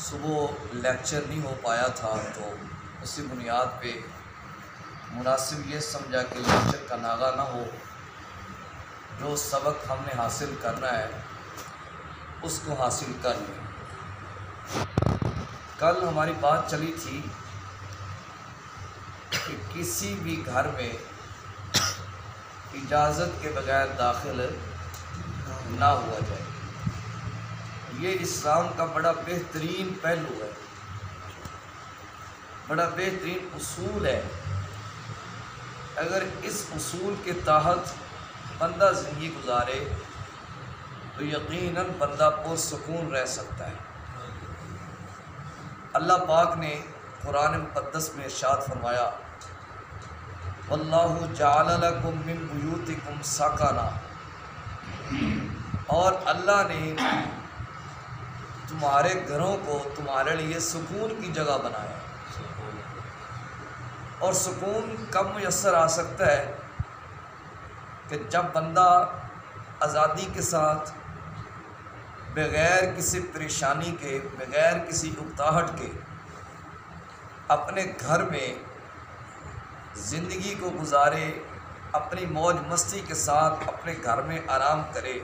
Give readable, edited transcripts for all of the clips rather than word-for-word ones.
صبح لیکچر نہیں ہو پایا تھا تو اسی بنیاد پہ مناسب یہ سمجھا کہ لیکچر کا ناغہ نہ ہو، جو سبق ہم نے حاصل کرنا ہے اس کو حاصل کر لیں۔ کل ہماری بات چلی تھی کہ کسی بھی گھر میں اجازت کے بغیر داخل نہ ہوا جائے۔ یہ اسلام کا بڑا بہترین پہلو ہے، بڑا بہترین اصول ہے۔ اگر اس اصول کے تحت بندہ زندگی گزارے تو یقیناً بندہ پرسکون رہ سکتا ہے۔ اللہ پاک نے قرآن مقدس میں ارشاد فرمایا، وَاللَّهُ جَعَلَ لَكُم مِّن بُيُوتِكُمْ سَكَنًا، اور اللہ نے تمہارے گھروں کو تمہارے لیے سکون کی جگہ بنایا۔ اور سکون کب میسر آ سکتا ہے کہ جب بندہ آزادی کے ساتھ، بغیر کسی پریشانی کے، بغیر کسی اکتاہٹ کے اپنے گھر میں زندگی کو گزارے، اپنی موج مستی کے ساتھ اپنے گھر میں آرام کرے،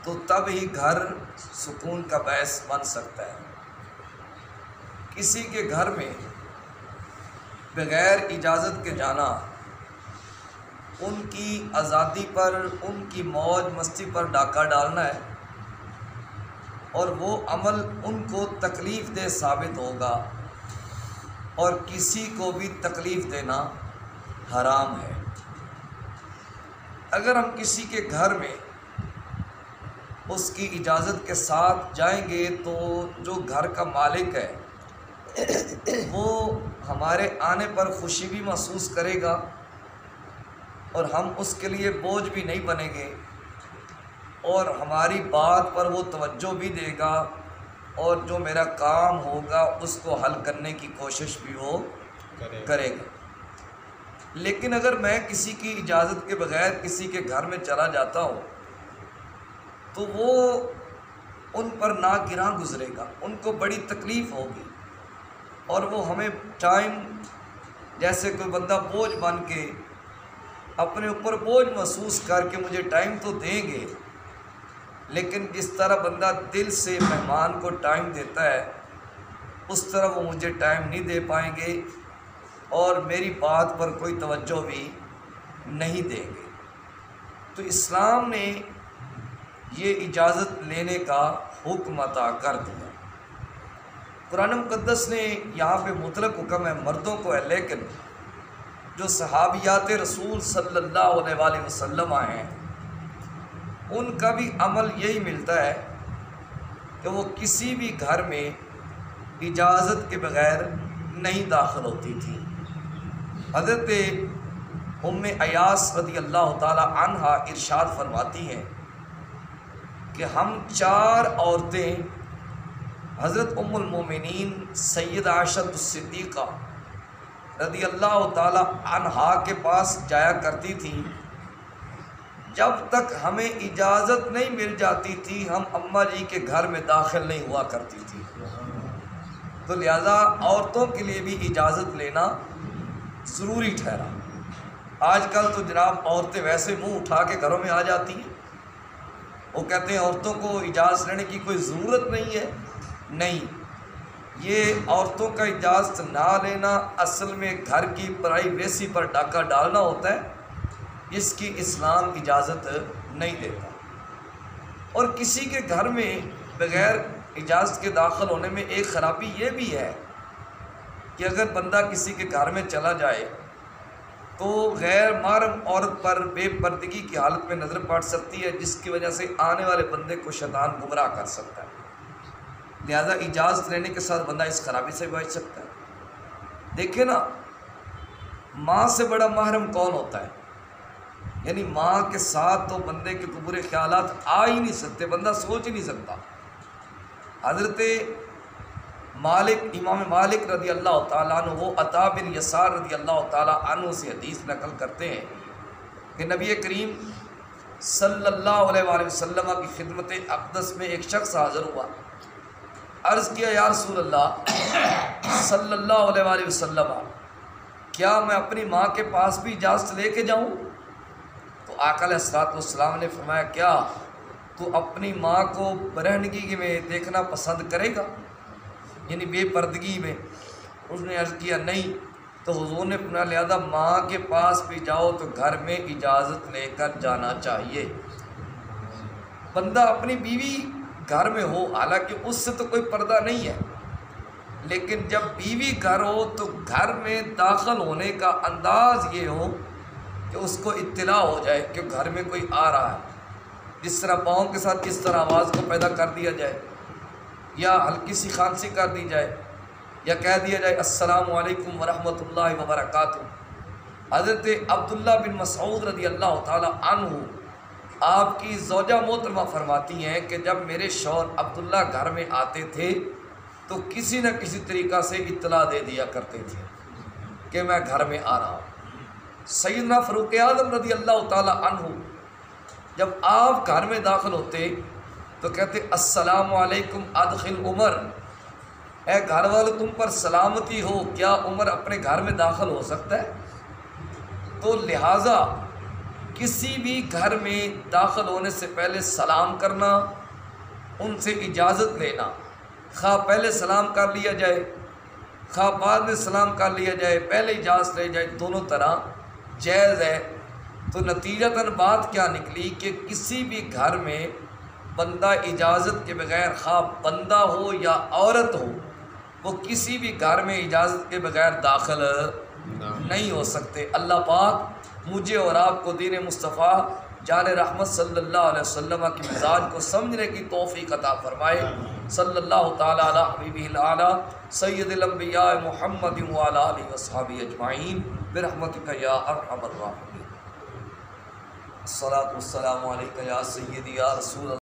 تو تب ہی گھر سکون کا باعث بن سکتا ہے۔ کسی کے گھر میں بغیر اجازت کے جانا ان کی آزادی پر، ان کی موج مستی پر ڈاکہ ڈالنا ہے، اور وہ عمل ان کو تکلیف دہ ثابت ہوگا، اور کسی کو بھی تکلیف دینا حرام ہے۔ اگر ہم کسی کے گھر میں اس کی اجازت کے ساتھ جائیں گے تو جو گھر کا مالک ہے وہ ہمارے آنے پر خوشی بھی محسوس کرے گا، اور ہم اس کے لیے بوجھ بھی نہیں بنیں گے، اور ہماری بات پر وہ توجہ بھی دے گا، اور جو میرا کام ہوگا اس کو حل کرنے کی کوشش بھی وہ کرے گا۔ لیکن اگر میں کسی کی اجازت کے بغیر کسی کے گھر میں چلا جاتا ہوں تو وہ ان پر ناگراں گزرے گا، ان کو بڑی تکلیف ہوگی، اور وہ ہمیں ٹائم، جیسے کوئی بندہ بوجھ بن کے اپنے اوپر بوجھ محسوس کر کے مجھے ٹائم تو دیں گے، لیکن جس طرح بندہ دل سے مہمان کو ٹائم دیتا ہے اس طرح وہ مجھے ٹائم نہیں دے پائیں گے، اور میری بات پر کوئی توجہ بھی نہیں دیں گے۔ تو اسلام نے یہ اجازت لینے کا حکم عطا کر دیا۔ قرآن مقدس نے یہاں پہ مطلق حکم ہے مردوں کو ہے، لیکن جو صحابیات رسول صلی اللہ علیہ وآلہ وسلم ہیں ان کا بھی عمل یہی ملتا ہے کہ وہ کسی بھی گھر میں اجازت کے بغیر نہیں داخل ہوتی تھی۔ حضرت ام ایاس رضی اللہ تعالی عنہ ارشاد فرماتی ہیں کہ ہم 4 عورتیں حضرت ام المومنین سیدہ عائشہ الصدیقہ رضی اللہ تعالی عنہا کے پاس جایا کرتی تھیں، جب تک ہمیں اجازت نہیں مل جاتی تھی ہم اماں جی کے گھر میں داخل نہیں ہوا کرتی تھی۔ تو لہذا عورتوں کے لیے بھی اجازت لینا ضروری ٹھہرا۔ آج کل تو جناب عورتیں ویسے منہ اٹھا کے گھروں میں آ جاتی ہیں، وہ کہتے ہیں عورتوں کو اجازت لینے کی کوئی ضرورت نہیں ہے۔ نہیں، یہ عورتوں کا اجازت نہ لینا اصل میں گھر کی پرائیویسی پر ڈاکہ ڈالنا ہوتا ہے، جس کی اسلام اجازت نہیں دیتا۔ اور کسی کے گھر میں بغیر اجازت کے داخل ہونے میں ایک خرابی یہ بھی ہے کہ اگر بندہ کسی کے گھر میں چلا جائے تو غیر محرم عورت پر بے پردگی کی حالت میں نظر پڑ سکتی ہے، جس کی وجہ سے آنے والے بندے کو شیطان گمراہ کر سکتا ہے۔ لہذا اجازت لینے کے ساتھ بندہ اس خرابی سے بچ سکتا ہے۔ دیکھیں نا، ماں سے بڑا محرم کون ہوتا ہے؟ یعنی ماں کے ساتھ تو بندے کے تو برے خیالات آ ہی نہیں سکتے، بندہ سوچ ہی نہیں سکتا۔ حضرت امام مالک رضی اللہ تعالیٰ عنہ وہ عطا بن یسار رضی اللہ تعالیٰ عنہ سے حدیث نقل کرتے ہیں کہ نبی کریم صلی اللہ علیہ وآلہ وسلم کی خدمت اقدس میں ایک شخص حاضر ہوا عرض کیا یا رسول اللہ صلی اللہ علیہ وآلہ وسلم کیا میں اپنی ماں کے پاس بھی اجازت لے کے جاؤں؟ تو آقا علیہ الصلوۃ والسلام نے فرمایا کیا تو اپنی ماں کو برہنگی میں دیکھنا پسند کرے گا، یعنی بے پردگی میں؟ اس نے عرض کیا نہیں۔ تو حضور نے فرمایا لہذا ماں کے پاس بھی جاؤ تو گھر میں اجازت لے کر جانا چاہیے۔ بندہ اپنی بیوی گھر میں ہو، حالانکہ اس سے تو کوئی پردہ نہیں ہے، لیکن جب بیوی گھر ہو تو گھر میں داخل ہونے کا انداز یہ ہو کہ اس کو اطلاع ہو جائے کہ گھر میں کوئی آ رہا ہے، جس طرح پاؤں کے ساتھ اس طرح آواز کو پیدا کر دیا جائے، یا ہلکی سی خانسی کر دی جائے، یا کہہ دیا جائے السلام علیکم ورحمۃ اللہ وبرکاتہ۔ حضرت عبداللہ بن مسعود رضی اللہ تعالی عنہ آپ کی زوجہ محترمہ فرماتی ہیں کہ جب میرے شوہر عبداللہ گھر میں آتے تھے تو کسی نہ کسی طریقہ سے اطلاع دے دیا کرتے تھے کہ میں گھر میں آ رہا ہوں۔ سیدنا فاروق اعظم رضی اللہ تعالی عنہ جب آپ گھر میں داخل ہوتے تو کہتے السلام علیکم ادخل عمر، اے گھر والوں تم پر سلامتی ہو، کیا عمر اپنے گھر میں داخل ہو سکتا ہے؟ تو لہٰذا کسی بھی گھر میں داخل ہونے سے پہلے سلام کرنا، ان سے اجازت لینا، خواہ پہلے سلام کر لیا جائے خواہ بعد میں سلام کر لیا جائے، پہلے اجازت لے جائے، دونوں طرح جائز ہے۔ تو نتیجتاً بات کیا نکلی کہ کسی بھی گھر میں بندہ اجازت کے بغیر، خواہ بندہ ہو یا عورت ہو، وہ کسی بھی گھر میں اجازت کے بغیر داخل نہیں ہو سکتے۔ اللہ پاک مجھے اور آپ کو دین مصطفیٰ جان رحمت صلی اللہ علیہ وسلم کی مزاج کو سمجھنے کی توفیق عطا فرمائے۔ صلی اللہ تعالیٰ علی حبیبہ الاعلیٰ سید الانبیاء محمد وعلی آلہ وصحبہ اجمعین برحمتک یا ارحم الراحمین۔ الصلاۃ والسلام علیک یا سیدی یا رسول اللہ۔